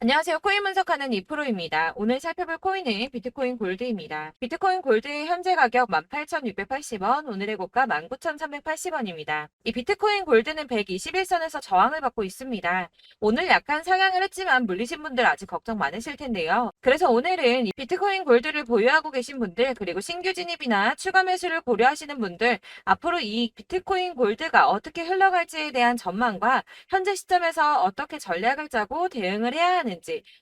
안녕하세요. 코인 분석하는 이프로입니다. 오늘 살펴볼 코인은 비트코인 골드입니다. 비트코인 골드의 현재 가격 18,680원, 오늘의 고가 19,380원입니다. 이 비트코인 골드는 121선에서 저항을 받고 있습니다. 오늘 약간 상향을 했지만 물리신 분들 아직 걱정 많으실 텐데요. 그래서 오늘은 이 비트코인 골드를 보유하고 계신 분들, 그리고 신규 진입이나 추가 매수를 고려하시는 분들, 앞으로 이 비트코인 골드가 어떻게 흘러갈지에 대한 전망과 현재 시점에서 어떻게 전략을 짜고 대응을 해야 하는지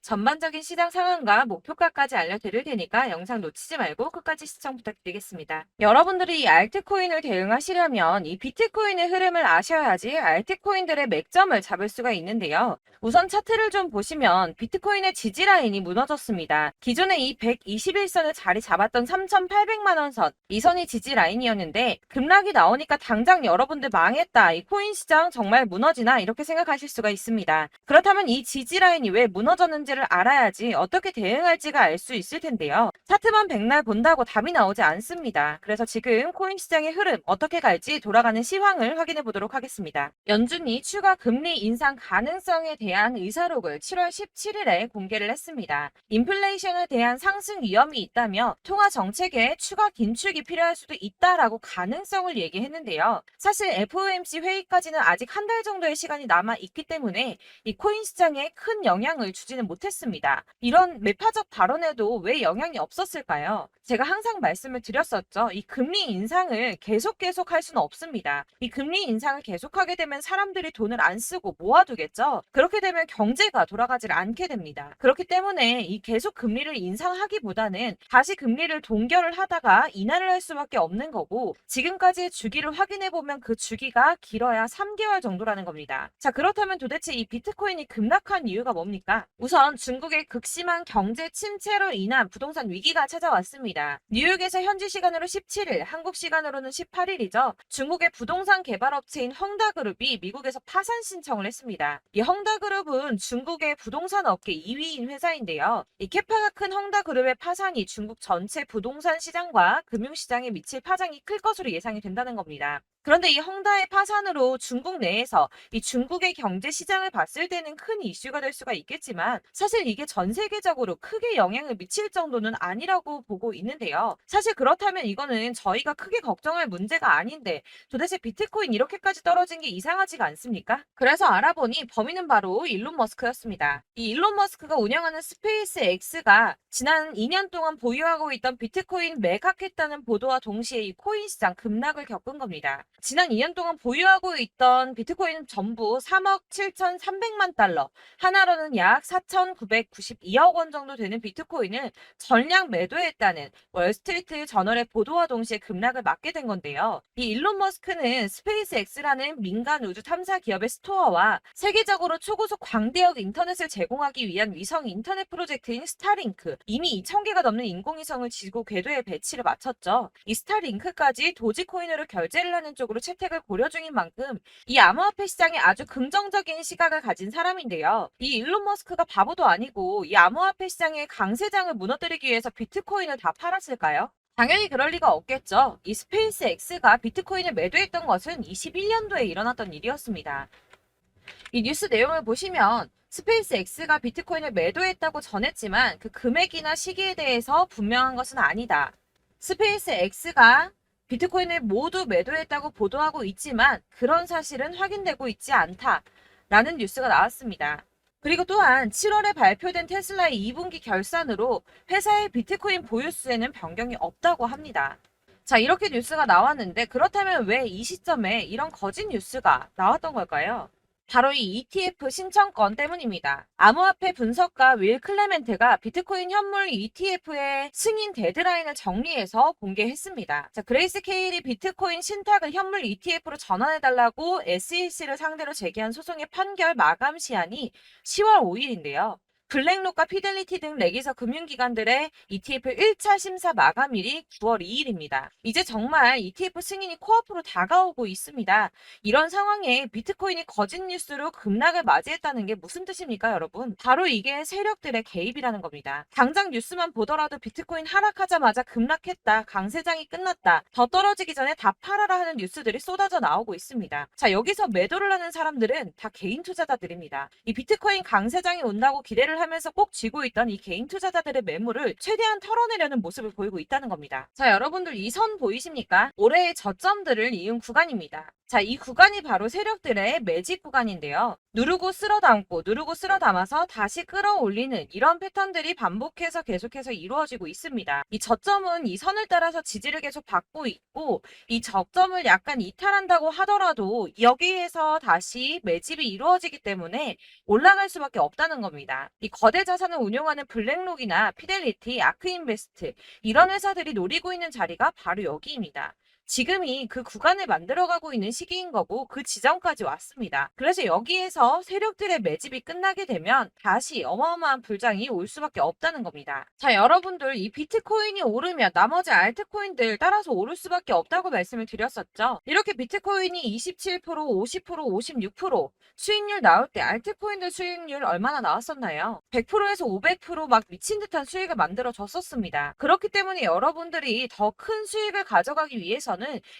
전반적인 시장 상황과 목표가까지 알려드릴 테니까 영상 놓치지 말고 끝까지 시청 부탁드리겠습니다. 여러분들이 이 알트코인을 대응하시려면 이 비트코인의 흐름을 아셔야지 알트코인들의 맥점을 잡을 수가 있는데요. 우선 차트를 좀 보시면 비트코인의 지지 라인이 무너졌습니다. 기존에 이 121선을 자리 잡았던 3,800만 원 선, 이 선이 지지 라인이었는데 급락이 나오니까 당장 여러분들 망했다. 이 코인 시장 정말 무너지나 이렇게 생각하실 수가 있습니다. 그렇다면 이 지지 라인이 왜 무너졌는지를 알아야지 어떻게 대응할지가 알 수 있을 텐데요. 차트만 백날 본다고 답이 나오지 않습니다. 그래서 지금 코인 시장의 흐름 어떻게 갈지 돌아가는 시황을 확인해 보도록 하겠습니다. 연준이 추가 금리 인상 가능성에 대한 의사록을 7월 17일에 공개를 했습니다. 인플레이션에 대한 상승 위험이 있다며 통화 정책에 추가 긴축이 필요할 수도 있다라고 가능성을 얘기했는데요. 사실 FOMC 회의까지는 아직 한 달 정도의 시간이 남아 있기 때문에 이 코인 시장에 큰 영향을 주지는 못했습니다. 이런 매파적 발언에도 왜 영향이 없었을까요? 제가 항상 말씀을 드렸었죠. 이 금리 인상을 계속 할 수는 없습니다. 이 금리 인상을 계속하게 되면 사람들이 돈을 안 쓰고 모아두겠죠. 그렇게 되면 경제가 돌아가질 않게 됩니다. 그렇기 때문에 이 계속 금리를 인상하기보다는 다시 금리를 동결을 하다가 인하를 할 수밖에 없는 거고, 지금까지의 주기를 확인해 보면 그 주기가 길어야 3개월 정도라는 겁니다. 자, 그렇다면 도대체 이 비트코인이 급락한 이유가 뭡니까? 우선 중국의 극심한 경제 침체로 인한 부동산 위기가 찾아왔습니다. 뉴욕에서 현지 시간으로 17일, 한국 시간으로는 18일이죠. 중국의 부동산 개발업체인 헝다그룹이 미국에서 파산 신청을 했습니다. 이 헝다그룹은 중국의 부동산 업계 2위인 회사인데요. 이 캐파가 큰 헝다그룹의 파산이 중국 전체 부동산 시장과 금융시장에 미칠 파장이 클 것으로 예상이 된다는 겁니다. 그런데 이 헝다의 파산으로 중국 내에서 이 중국의 경제 시장을 봤을 때는 큰 이슈가 될 수가 있겠지만, 사실 이게 전 세계적으로 크게 영향을 미칠 정도는 아니라고 보고 있는데요. 사실 그렇다면 이거는 저희가 크게 걱정할 문제가 아닌데 도대체 비트코인 이렇게까지 떨어진 게 이상하지가 않습니까? 그래서 알아보니 범인은 바로 일론 머스크였습니다. 이 일론 머스크가 운영하는 스페이스 X가 지난 2년 동안 보유하고 있던 비트코인 매각했다는 보도와 동시에 이 코인 시장 급락을 겪은 겁니다. 지난 2년 동안 보유하고 있던 비트코인 전부 3억 7,300만 달러, 하나로는 약 4,992억 원 정도 되는 비트코인을 전량 매도했다는 월스트리트 저널의 보도와 동시에 급락을 맞게 된 건데요. 이 일론 머스크는 스페이스 X라는 민간 우주 탐사 기업의 스토어와 세계적으로 초고속 광대역 인터넷을 제공하기 위한 위성 인터넷 프로젝트인 스타링크, 이미 2,000개가 넘는 인공위성을 지구 궤도에 배치를 마쳤죠. 이 스타링크까지 도지코인으로 결제를 하는 쪽으로 채택을 고려 중인 만큼 이 암호화폐 시장에 아주 긍정적인 시각을 가진 사람인데요. 이 일론 머스크가 바보도 아니고 이 암호화폐 시장의 강세장을 무너뜨리기 위해서 비트코인을 다 팔았을까요? 당연히 그럴 리가 없겠죠. 이 스페이스 X가 비트코인을 매도했던 것은 21년도에 일어났던 일이었습니다. 이 뉴스 내용을 보시면 스페이스 X가 비트코인을 매도했다고 전했지만 그 금액이나 시기에 대해서 분명한 것은 아니다. 스페이스 X가 비트코인을 모두 매도했다고 보도하고 있지만 그런 사실은 확인되고 있지 않다라는 뉴스가 나왔습니다. 그리고 또한 7월에 발표된 테슬라의 2분기 결산으로 회사의 비트코인 보유수에는 변경이 없다고 합니다. 자, 이렇게 뉴스가 나왔는데 그렇다면 왜 이 시점에 이런 거짓 뉴스가 나왔던 걸까요? 바로 이 ETF 신청권 때문입니다. 암호화폐 분석가 윌 클레멘트가 비트코인 현물 ETF의 승인 데드라인을 정리해서 공개했습니다. 자, 그레이스 케일이 비트코인 신탁을 현물 ETF로 전환해달라고 SEC를 상대로 제기한 소송의 판결 마감 시한이 10월 5일인데요. 블랙록과 피델리티 등 레기서 금융기관들의 ETF 1차 심사 마감일이 9월 2일입니다. 이제 정말 ETF 승인이 코앞으로 다가오고 있습니다. 이런 상황에 비트코인이 거짓 뉴스로 급락을 맞이했다는 게 무슨 뜻입니까, 여러분? 바로 이게 세력들의 개입이라는 겁니다. 당장 뉴스만 보더라도 비트코인 하락하자마자 급락했다, 강세장이 끝났다, 더 떨어지기 전에 다 팔아라 하는 뉴스들이 쏟아져 나오고 있습니다. 자, 여기서 매도를 하는 사람들은 다 개인 투자자들입니다. 이 비트코인 강세장이 온다고 기대를 하면서 꼭 쥐고 있던 이 개인 투자자들의 매물을 최대한 털어내려는 모습을 보이고 있다는 겁니다. 자, 여러분들 이 선 보이십니까? 올해의 저점들을 이은 구간입니다. 자, 이 구간이 바로 세력들의 매집 구간인데요. 누르고 쓸어 담고 누르고 쓸어 담아서 다시 끌어올리는 이런 패턴들이 반복해서 계속해서 이루어지고 있습니다. 이 저점은 이 선을 따라서 지지를 계속 받고 있고, 이 저점을 약간 이탈한다고 하더라도 여기에서 다시 매집이 이루어지기 때문에 올라갈 수밖에 없다는 겁니다. 이 거대 자산을 운용하는 블랙록이나 피델리티, 아크인베스트 이런 회사들이 노리고 있는 자리가 바로 여기입니다. 지금이 그 구간을 만들어가고 있는 시기인 거고 그 지점까지 왔습니다. 그래서 여기에서 세력들의 매집이 끝나게 되면 다시 어마어마한 불장이 올 수밖에 없다는 겁니다. 자, 여러분들 이 비트코인이 오르면 나머지 알트코인들 따라서 오를 수밖에 없다고 말씀을 드렸었죠. 이렇게 비트코인이 27%, 50%, 56% 수익률 나올 때 알트코인들 수익률 얼마나 나왔었나요? 100%에서 500%막 미친 듯한 수익을 만들어 줬었습니다. 그렇기 때문에 여러분들이 더 큰 수익을 가져가기 위해서는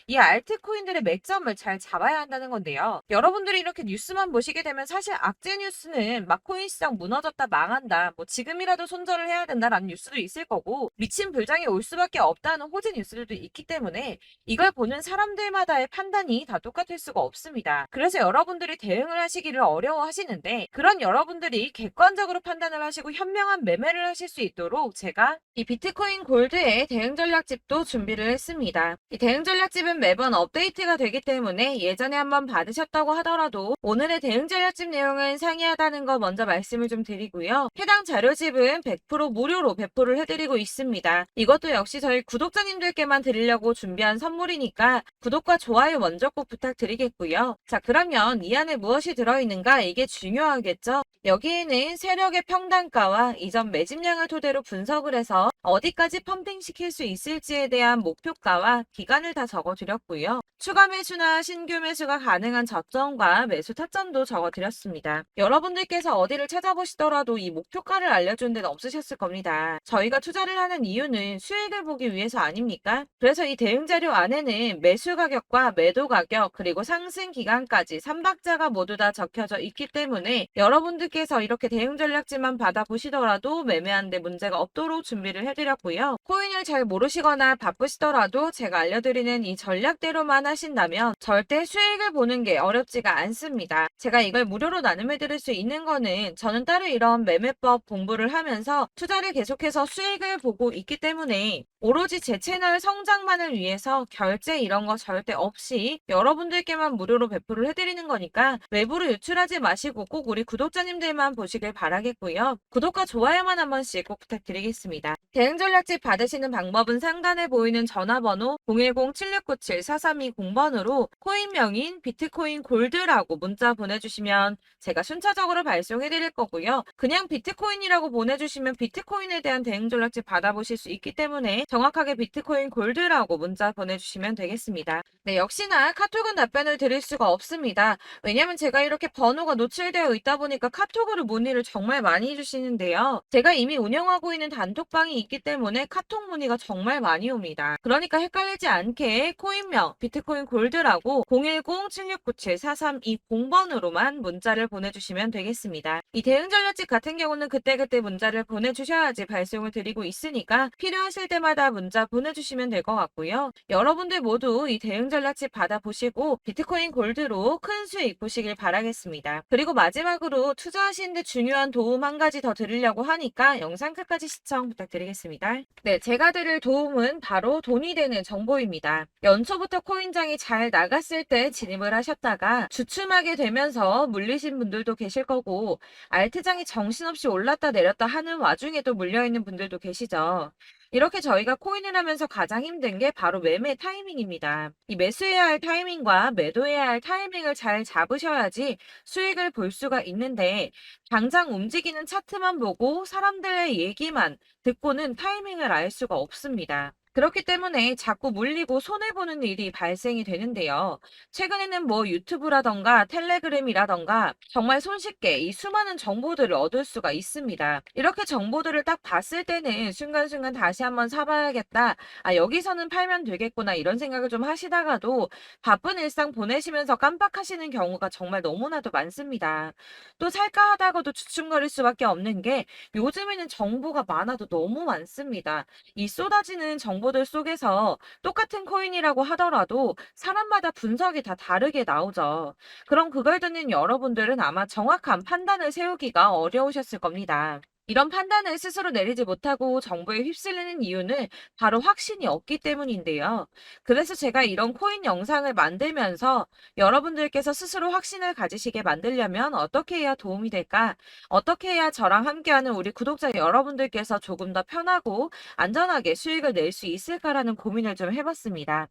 이 알트코인들의 맥점을 잘 잡아야 한다는 건데요. 여러분들이 이렇게 뉴스만 보시게 되면 사실 악재 뉴스는 막 코인 시장 무너졌다 망한다 뭐 지금이라도 손절을 해야 된다라는 뉴스도 있을 거고 미친 불장이 올 수밖에 없다는 호재 뉴스들도 있기 때문에 이걸 보는 사람들마다의 판단이 다 똑같을 수가 없습니다. 그래서 여러분들이 대응을 하시기를 어려워하시는데 그런 여러분들이 객관적으로 판단을 하시고 현명한 매매를 하실 수 있도록 제가 이 비트코인 골드의 대응 전략집도 준비를 했습니다. 이 대응 전략집은 매번 업데이트가 되기 때문에 예전에 한번 받으셨다고 하더라도 오늘의 대응 전략집 내용은 상이하다는 거 먼저 말씀을 좀 드리고요. 해당 자료집은 100% 무료로 배포를 해드리고 있습니다. 이것도 역시 저희 구독자님들께만 드리려고 준비한 선물이니까 구독과 좋아요 먼저 꼭 부탁드리겠고요. 자, 그러면 이 안에 무엇이 들어있는가 이게 중요하겠죠? 여기에는 세력의 평단가와 이전 매집량을 토대로 분석을 해서 어디까지 펌핑시킬 수 있을지에 대한 목표가와 기간을 다 적어드렸고요. 추가 매수나 신규 매수가 가능한 저점과 매수 타점도 적어드렸습니다. 여러분들께서 어디를 찾아보시더라도 이 목표가를 알려준 데는 없으셨을 겁니다. 저희가 투자를 하는 이유는 수익을 보기 위해서 아닙니까? 그래서 이 대응 자료 안에는 매수 가격과 매도 가격 그리고 상승 기간까지 3박자가 모두 다 적혀져 있기 때문에 여러분들께서 이렇게 대응 전략지만 받아보시더라도 매매하는데 문제가 없도록 준비를 해드렸고요. 코인을 잘 모르시거나 바쁘시더라도 제가 알려드리는 이 전략대로만 하신다면 절대 수익을 보는 게 어렵지가 않습니다. 제가 이걸 무료로 나눔해드릴 수 있는 거는 저는 따로 이런 매매법 공부를 하면서 투자를 계속해서 수익을 보고 있기 때문에 오로지 제 채널 성장만을 위해서 결제 이런 거 절대 없이 여러분들께만 무료로 배포를 해드리는 거니까 외부로 유출하지 마시고 꼭 우리 구독자님들만 보시길 바라겠고요. 구독과 좋아요만 한 번씩 꼭 부탁드리겠습니다. 대응 전략집 받으시는 방법은 상단에 보이는 전화번호 010-7697-4320번으로 코인명인 비트코인 골드라고 문자 보내주시면 제가 순차적으로 발송해드릴 거고요. 그냥 비트코인이라고 보내주시면 비트코인에 대한 대응 전략집 받아보실 수 있기 때문에 정확하게 비트코인 골드라고 문자 보내주시면 되겠습니다. 네, 역시나 카톡은 답변을 드릴 수가 없습니다. 왜냐면 제가 이렇게 번호가 노출되어 있다 보니까 카톡으로 문의를 정말 많이 해주시는데요. 제가 이미 운영하고 있는 단톡방이 있기 때문에 카톡 문의가 정말 많이 옵니다. 그러니까 헷갈리지 않게 코인명 비트코인 골드라고 010-7697-4320번으로만 문자를 보내주시면 되겠습니다. 이 대응 전략집 같은 경우는 그때그때 문자를 보내주셔야지 발송을 드리고 있으니까 필요하실 때마다 문자 보내주시면 될 것 같고요. 여러분들 모두 이 대응 전략집 받아보시고 비트코인 골드로 큰 수익 보시길 바라겠습니다. 그리고 마지막으로 투자하시는데 중요한 도움 한 가지 더 드리려고 하니까 영상 끝까지 시청 부탁드리겠습니다. 네, 제가 드릴 도움은 바로 돈이 되는 정보입니다. 연초부터 코인장이 잘 나갔을 때 진입을 하셨다가 주춤하게 되면서 물리신 분들도 계실 거고 알트장이 정신없이 올랐다 내렸다 하는 와중에도 물려있는 분들도 계시죠. 이렇게 저희가 코인을 하면서 가장 힘든 게 바로 매매 타이밍입니다. 이 매수해야 할 타이밍과 매도해야 할 타이밍을 잘 잡으셔야지 수익을 볼 수가 있는데 당장 움직이는 차트만 보고 사람들의 얘기만 듣고는 타이밍을 알 수가 없습니다. 그렇기 때문에 자꾸 물리고 손해보는 일이 발생이 되는데요. 최근에는 뭐 유튜브라던가 텔레그램이라던가 정말 손쉽게 이 수많은 정보들을 얻을 수가 있습니다. 이렇게 정보들을 딱 봤을 때는 순간순간 다시 한번 사봐야겠다. 아, 여기서는 팔면 되겠구나. 이런 생각을 좀 하시다가도 바쁜 일상 보내시면서 깜빡하시는 경우가 정말 너무나도 많습니다. 또 살까 하다가도 주춤거릴 수밖에 없는 게 요즘에는 정보가 많아도 너무 많습니다. 이 쏟아지는 정보들 속에서 똑같은 코인이라고 하더라도 사람마다 분석이 다 다르게 나오죠. 그럼 그걸 듣는 여러분들은 아마 정확한 판단을 세우기가 어려우셨을 겁니다. 이런 판단을 스스로 내리지 못하고 정보에 휩쓸리는 이유는 바로 확신이 없기 때문인데요. 그래서 제가 이런 코인 영상을 만들면서 여러분들께서 스스로 확신을 가지시게 만들려면 어떻게 해야 도움이 될까? 어떻게 해야 저랑 함께하는 우리 구독자 여러분들께서 조금 더 편하고 안전하게 수익을 낼 수 있을까라는 고민을 좀 해봤습니다.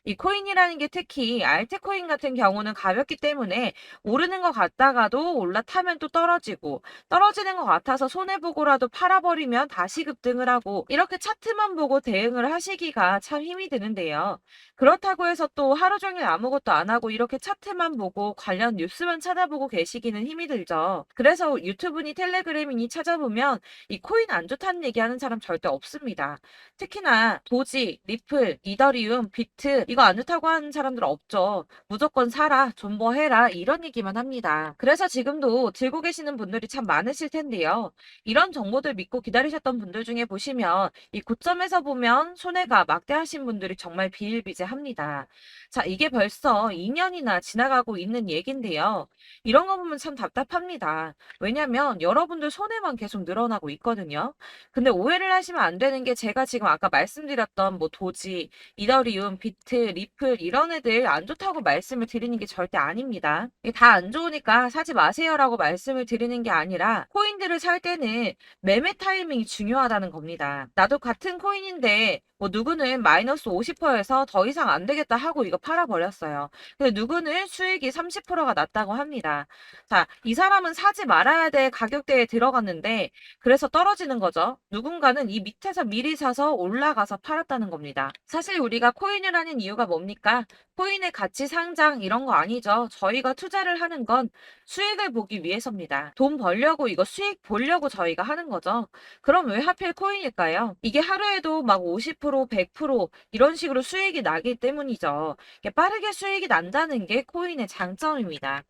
이 코인이라는 게 특히 알트코인 같은 경우는 가볍기 때문에 오르는 것 같다가도 올라타면 또 떨어지고 떨어지는 것 같아서 손해보고라도 팔아버리면 다시 급등을 하고 이렇게 차트만 보고 대응을 하시기가 참 힘이 드는데요. 그렇다고 해서 또 하루 종일 아무것도 안 하고 이렇게 차트만 보고 관련 뉴스만 찾아보고 계시기는 힘이 들죠. 그래서 유튜브니 텔레그램이니 찾아보면 이 코인 안 좋다는 얘기하는 사람 절대 없습니다. 특히나 도지, 리플, 이더리움, 비트 이거 안 좋다고 하는 사람들 없죠. 무조건 사라, 존버해라 이런 얘기만 합니다. 그래서 지금도 들고 계시는 분들이 참 많으실 텐데요. 이런 정보들 믿고 기다리셨던 분들 중에 보시면 이 고점에서 보면 손해가 막대하신 분들이 정말 비일비재합니다. 자, 이게 벌써 2년이나 지나가고 있는 얘긴데요. 이런 거 보면 참 답답합니다. 왜냐면 여러분들 손해만 계속 늘어나고 있거든요. 근데 오해를 하시면 안 되는 게 제가 지금 아까 말씀드렸던 뭐 도지, 이더리움, 비트, 리플 이런 애들 안 좋다고 말씀을 드리는 게 절대 아닙니다. 다 안 좋으니까 사지 마세요라고 말씀을 드리는 게 아니라 코인들을 살 때는 매매 타이밍이 중요하다는 겁니다. 나도 같은 코인인데 뭐 누구는 마이너스 50%에서 더 이상 안 되겠다 하고 이거 팔아버렸어요. 근데 누구는 수익이 30%가 났다고 합니다. 자, 이 사람은 사지 말아야 될 가격대에 들어갔는데 그래서 떨어지는 거죠. 누군가는 이 밑에서 미리 사서 올라가서 팔았다는 겁니다. 사실 우리가 코인을 하는 이유가 뭡니까? 코인의 가치 상장 이런 거 아니죠. 저희가 투자를 하는 건 수익을 보기 위해서입니다. 돈 벌려고 이거 수익 보려고 저희가 하는 거죠. 그럼 왜 하필 코인일까요? 이게 하루에도 막 50%, 100% 이런 식으로 수익이 나기 때문이죠. 이게 빠르게 수익이 난다는 게 코인의 장점입니다.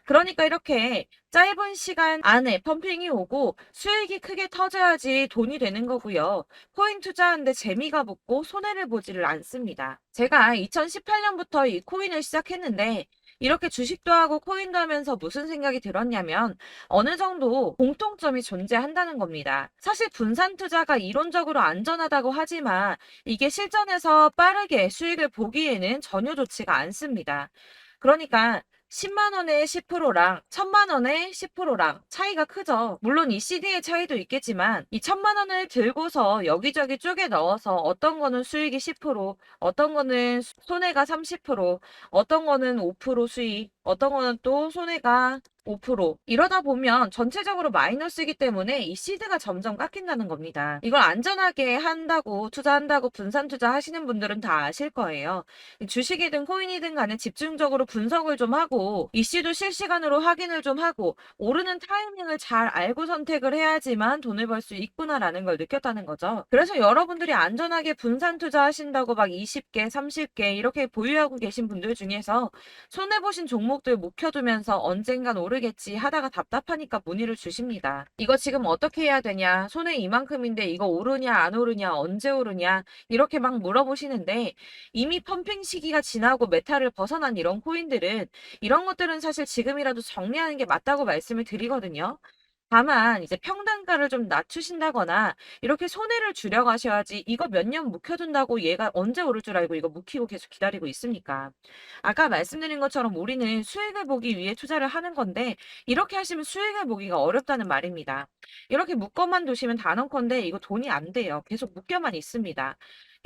그러니까 이렇게 짧은 시간 안에 펌핑이 오고 수익이 크게 터져야지 돈이 되는 거고요. 코인 투자하는데 재미가 붙고 손해를 보지를 않습니다. 제가 2018년부터 이 코인을 시작했는데 이렇게 주식도 하고 코인도 하면서 무슨 생각이 들었냐면 어느 정도 공통점이 존재한다는 겁니다. 사실 분산 투자가 이론적으로 안전하다고 하지만 이게 실전에서 빠르게 수익을 보기에는 전혀 좋지가 않습니다. 그러니까 10만 원에 10%랑 1000만 원에 10%랑 차이가 크죠. 물론 이 CD의 차이도 있겠지만 이 1000만 원을 들고서 여기저기 쪼개 넣어서 어떤 거는 수익이 10%, 어떤 거는 손해가 30%, 어떤 거는 5% 수익, 어떤 거는 또 손해가 5% 이러다 보면 전체적으로 마이너스이기 때문에 이 시드가 점점 깎인다는 겁니다. 이걸 안전하게 한다고 투자한다고 분산 투자하시는 분들은 다 아실 거예요. 주식이든 코인이든 간에 집중적으로 분석을 좀 하고 이슈도 실시간으로 확인을 좀 하고 오르는 타이밍을 잘 알고 선택을 해야지만 돈을 벌 수 있구나라는 걸 느꼈다는 거죠. 그래서 여러분들이 안전하게 분산 투자하신다고 막 20개, 30개 이렇게 보유하고 계신 분들 중에서 손해보신 종목들 묵혀두면서 언젠간 오르겠지 하다가 답답하니까 문의를 주십니다. 이거 지금 어떻게 해야 되냐? 손해 이만큼인데 이거 오르냐 안 오르냐 언제 오르냐 이렇게 막 물어보시는데 이미 펌핑 시기가 지나고 메타를 벗어난 이런 코인들은 이런 것들은 사실 지금이라도 정리하는 게 맞다고 말씀을 드리거든요. 다만 이제 평단가를 좀 낮추신다거나 이렇게 손해를 줄여가셔야지 이거 몇 년 묵혀둔다고 얘가 언제 오를 줄 알고 이거 묵히고 계속 기다리고 있습니까? 아까 말씀드린 것처럼 우리는 수익을 보기 위해 투자를 하는 건데 이렇게 하시면 수익을 보기가 어렵다는 말입니다. 이렇게 묶어만 두시면 단언컨대 이거 돈이 안 돼요. 계속 묶여만 있습니다.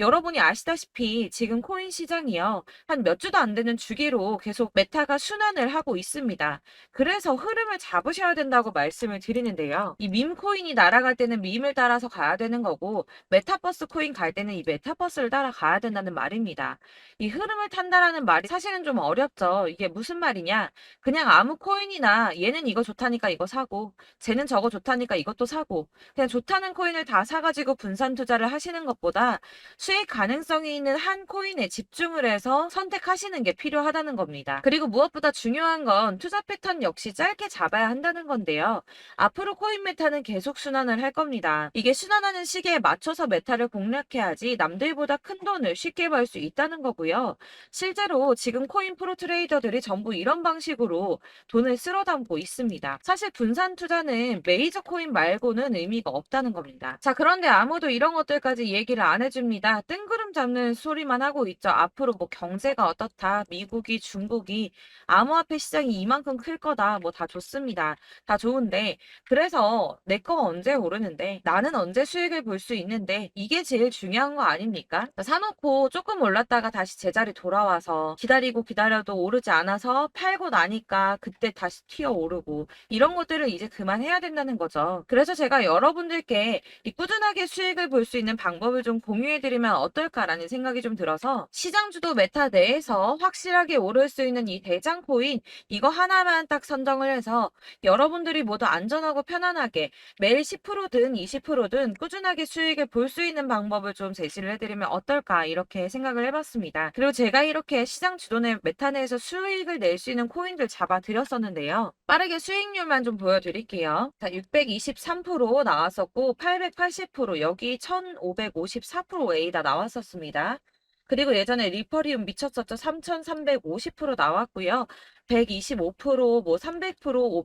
여러분이 아시다시피 지금 코인 시장이요. 한 몇 주도 안 되는 주기로 계속 메타가 순환을 하고 있습니다. 그래서 흐름을 잡으셔야 된다고 말씀을 드리는데요. 이 밈 코인이 날아갈 때는 밈을 따라서 가야 되는 거고 메타버스 코인 갈 때는 이 메타버스를 따라가야 된다는 말입니다. 이 흐름을 탄다라는 말이 사실은 좀 어렵죠. 이게 무슨 말이냐? 그냥 아무 코인이나 얘는 이거 좋다니까 이거 사고 쟤는 저거 좋다니까 이것도 사고 그냥 좋다는 코인을 다 사가지고 분산 투자를 하시는 것보다 수익 가능성이 있는 한 코인에 집중을 해서 선택하시는 게 필요하다는 겁니다. 그리고 무엇보다 중요한 건 투자 패턴 역시 짧게 잡아야 한다는 건데요. 앞으로 코인 메타는 계속 순환을 할 겁니다. 이게 순환하는 시기에 맞춰서 메타를 공략해야지 남들보다 큰 돈을 쉽게 벌 수 있다는 거고요. 실제로 지금 코인 프로 트레이더들이 전부 이런 방식으로 돈을 쓸어 담고 있습니다. 사실 분산 투자는 메이저 코인 말고는 의미가 없다는 겁니다. 자, 그런데 아무도 이런 것들까지 얘기를 안 해줍니다. 뜬구름 잡는 소리만 하고 있죠. 앞으로 뭐 경제가 어떻다, 미국이, 중국이, 암호화폐 시장이 이만큼 클 거다, 뭐 다 좋습니다. 다 좋은데, 그래서 내 거 언제 오르는데, 나는 언제 수익을 볼 수 있는데, 이게 제일 중요한 거 아닙니까? 사놓고 조금 올랐다가 다시 제자리 돌아와서 기다리고 기다려도 오르지 않아서 팔고 나니까 그때 다시 튀어 오르고, 이런 것들을 이제 그만해야 된다는 거죠. 그래서 제가 여러분들께 이 꾸준하게 수익을 볼 수 있는 방법을 좀 공유해드리면 어떨까라는 생각이 좀 들어서 시장주도 메타 내에서 확실하게 오를 수 있는 이 대장 코인 이거 하나만 딱 선정을 해서 여러분들이 모두 안전하고 편안하게 매일 10%든 20%든 꾸준하게 수익을 볼 수 있는 방법을 좀 제시를 해드리면 어떨까 이렇게 생각을 해봤습니다. 그리고 제가 이렇게 시장 주도내 메타 내에서 수익을 낼 수 있는 코인들 잡아드렸었는데요. 빠르게 수익률만 좀 보여드릴게요. 자, 623% 나왔었고 880% 여기 1554% A다 나왔었습니다. 그리고 예전에 리퍼리움 미쳤었죠. 3350% 나왔고요. 125%, 뭐 300%,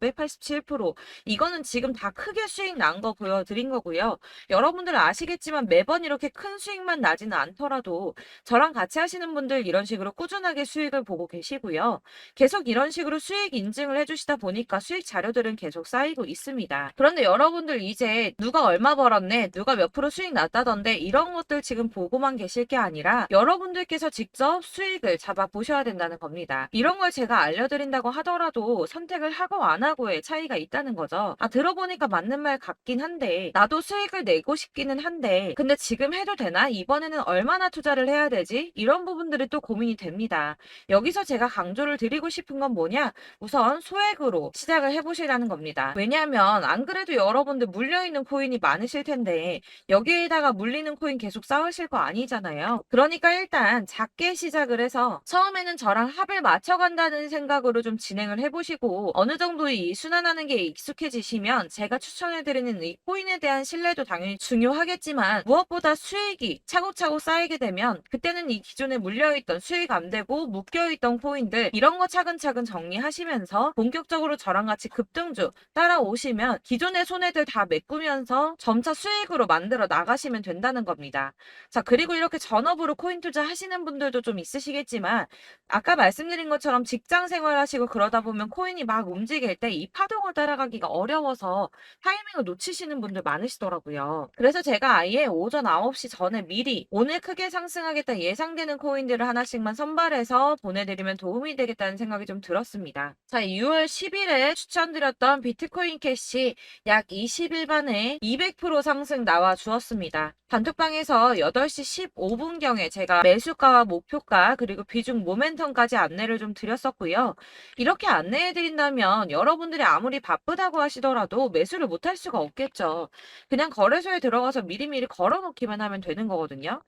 587% 이거는 지금 다 크게 수익 난 거 보여드린 거고요. 여러분들 아시겠지만 매번 이렇게 큰 수익만 나지는 않더라도 저랑 같이 하시는 분들 이런 식으로 꾸준하게 수익을 보고 계시고요. 계속 이런 식으로 수익 인증을 해주시다 보니까 수익 자료들은 계속 쌓이고 있습니다. 그런데 여러분들 이제 누가 얼마 벌었네, 누가 몇 프로 수익 났다던데 이런 것들 지금 보고만 계실 게 아니라 여러분들께서 직접 수익을 잡아 보셔야 된다는 겁니다. 이런 걸 제가 알려드린다고 하더라도 선택을 하고 안 하고의 차이가 있다는 거죠. 아, 들어보니까 맞는 말 같긴 한데 나도 수익을 내고 싶기는 한데 근데 지금 해도 되나? 이번에는 얼마나 투자를 해야 되지? 이런 부분들이 또 고민이 됩니다. 여기서 제가 강조를 드리고 싶은 건 뭐냐? 우선 소액으로 시작을 해보시라는 겁니다. 왜냐하면 안 그래도 여러분들 물려있는 코인이 많으실 텐데 여기에다가 물리는 코인 계속 쌓으실 거 아니잖아요. 그러니까 일단 작게 시작을 해서 처음에는 저랑 합을 맞춰간다는 생각으로 좀 진행을 해보시고 어느 정도 이 순환하는 게 익숙해지시면 제가 추천해드리는 이 코인에 대한 신뢰도 당연히 중요하겠지만 무엇보다 수익이 차곡차곡 쌓이게 되면 그때는 이 기존에 물려있던 수익 안 되고 묶여있던 코인들 이런 거 차근차근 정리하시면서 본격적으로 저랑 같이 급등주 따라오시면 기존의 손해들 다 메꾸면서 점차 수익으로 만들어 나가시면 된다는 겁니다. 자, 그리고 이렇게 전업으로 코인 투자 하시는 분들도 좀 있으시겠지만 아까 말씀드린 것처럼 직장 생활하시고 그러다 보면 코인이 막 움직일 때 이 파동을 따라가기가 어려워서 타이밍을 놓치시는 분들 많으시더라고요. 그래서 제가 아예 오전 9시 전에 미리 오늘 크게 상승하겠다 예상되는 코인들을 하나씩만 선발해서 보내드리면 도움이 되겠다는 생각이 좀 들었습니다. 자, 6월 10일에 추천드렸던 비트코인 캐시 약 20일 만에 200% 상승 나와 주었습니다. 단톡방에서 8시 15분경에 제가 매수가와 목표가 그리고 비중 모멘텀까지 안내를 좀 드렸었고요. 이렇게 안내해드린다면 여러분들이 아무리 바쁘다고 하시더라도 매수를 못할 수가 없겠죠. 그냥 거래소에 들어가서 미리미리 걸어놓기만 하면 되는 거거든요.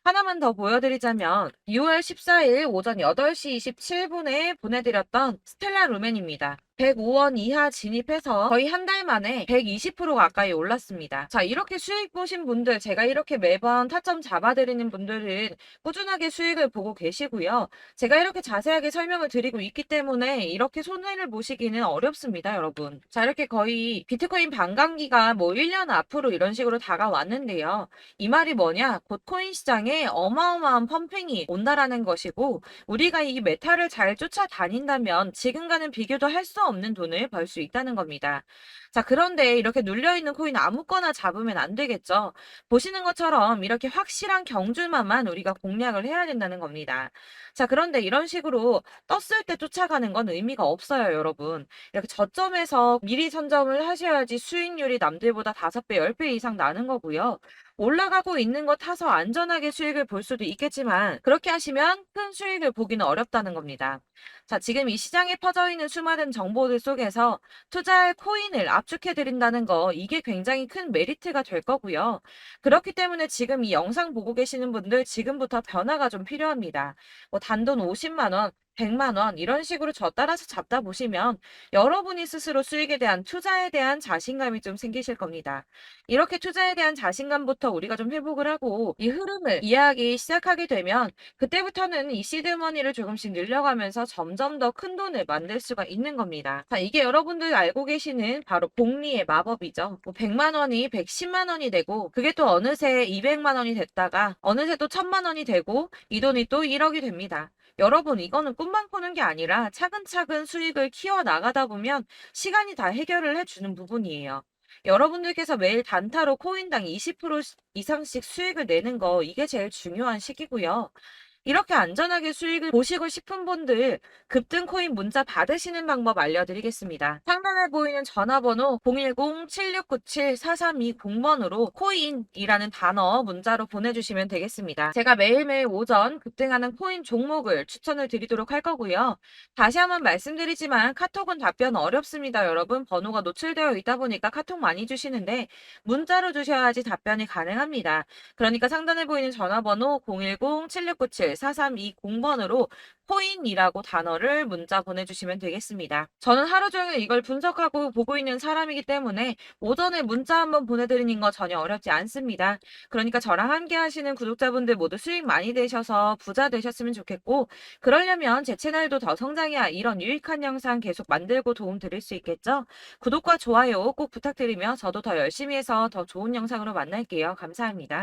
하나만 더 보여드리자면 6월 14일 오전 8시 27분에 보내드렸던 스텔라 루멘입니다. 105원 이하 진입해서 거의 한 달 만에 120% 가까이 올랐습니다. 자, 이렇게 수익 보신 분들, 제가 이렇게 매번 타점 잡아드리는 분들은 꾸준하게 수익을 보고 계시고요. 제가 이렇게 자세하게 설명을 드리고 있기 때문에 이렇게 손해를 보시기는 어렵습니다, 여러분. 자, 이렇게 거의 비트코인 반감기가 뭐 1년 앞으로 이런 식으로 다가왔는데요. 이 말이 뭐냐? 곧 코인 시장에 어마어마한 펌핑이 온다라는 것이고 우리가 이 메타를 잘 쫓아다닌다면 지금과는 비교도 할 수 없는 돈을 벌 수 있다는 겁니다. 자, 그런데 이렇게 눌려있는 코인 아무거나 잡으면 안 되겠죠. 보시는 것처럼 이렇게 확실한 경주만만 우리가 공략을 해야 된다는 겁니다. 자, 그런데 이런 식으로 떴을 때 쫓아가는 건 의미가 없어요, 여러분. 이렇게 저점에서 미리 선점을 하셔야지 수익률이 남들보다 5배, 10배 이상 나는 거고요. 올라가고 있는 거 타서 안전하게 수익을 볼 수도 있겠지만 그렇게 하시면 큰 수익을 보기는 어렵다는 겁니다. 자, 지금 이 시장에 퍼져 있는 수많은 정보들 속에서 투자할 코인을 압축해 드린다는 거 이게 굉장히 큰 메리트가 될 거고요. 그렇기 때문에 지금 이 영상 보고 계시는 분들 지금부터 변화가 좀 필요합니다. 뭐 단돈 50만 원, 100만 원 이런 식으로 저 따라서 잡다 보시면 여러분이 스스로 수익에 대한 투자에 대한 자신감이 좀 생기실 겁니다. 이렇게 투자에 대한 자신감부터 우리가 좀 회복을 하고 이 흐름을 이해하기 시작하게 되면 그때부터는 이 시드머니를 조금씩 늘려가면서 점점 더 큰 돈을 만들 수가 있는 겁니다. 자, 이게 여러분들 알고 계시는 바로 복리의 마법이죠. 뭐 100만 원이 110만 원이 되고 그게 또 어느새 200만 원이 됐다가 어느새 또 1000만 원이 되고 이 돈이 또 1억이 됩니다. 여러분, 이거는 꿈만 꾸는 게 아니라 차근차근 수익을 키워 나가다 보면 시간이 다 해결을 해주는 부분이에요. 여러분들께서 매일 단타로 코인당 20% 이상씩 수익을 내는 거 이게 제일 중요한 시기고요. 이렇게 안전하게 수익을 보시고 싶은 분들 급등 코인 문자 받으시는 방법 알려드리겠습니다. 상단에 보이는 전화번호 010-7697-4320번으로 코인이라는 단어 문자로 보내주시면 되겠습니다. 제가 매일매일 오전 급등하는 코인 종목을 추천을 드리도록 할 거고요. 다시 한번 말씀드리지만 카톡은 답변 어렵습니다. 여러분, 번호가 노출되어 있다 보니까 카톡 많이 주시는데 문자로 주셔야지 답변이 가능합니다. 그러니까 상단에 보이는 전화번호 010-7697-4320번으로 코인이라고 단어를 문자 보내주시면 되겠습니다. 저는 하루 종일 이걸 분석하고 보고 있는 사람이기 때문에 오전에 문자 한번 보내드리는 거 전혀 어렵지 않습니다. 그러니까 저랑 함께 하시는 구독자분들 모두 수익 많이 되셔서 부자 되셨으면 좋겠고 그러려면 제 채널도 더 성장해야 이런 유익한 영상 계속 만들고 도움 드릴 수 있겠죠? 구독과 좋아요 꼭 부탁드리며 저도 더 열심히 해서 더 좋은 영상으로 만날게요. 감사합니다.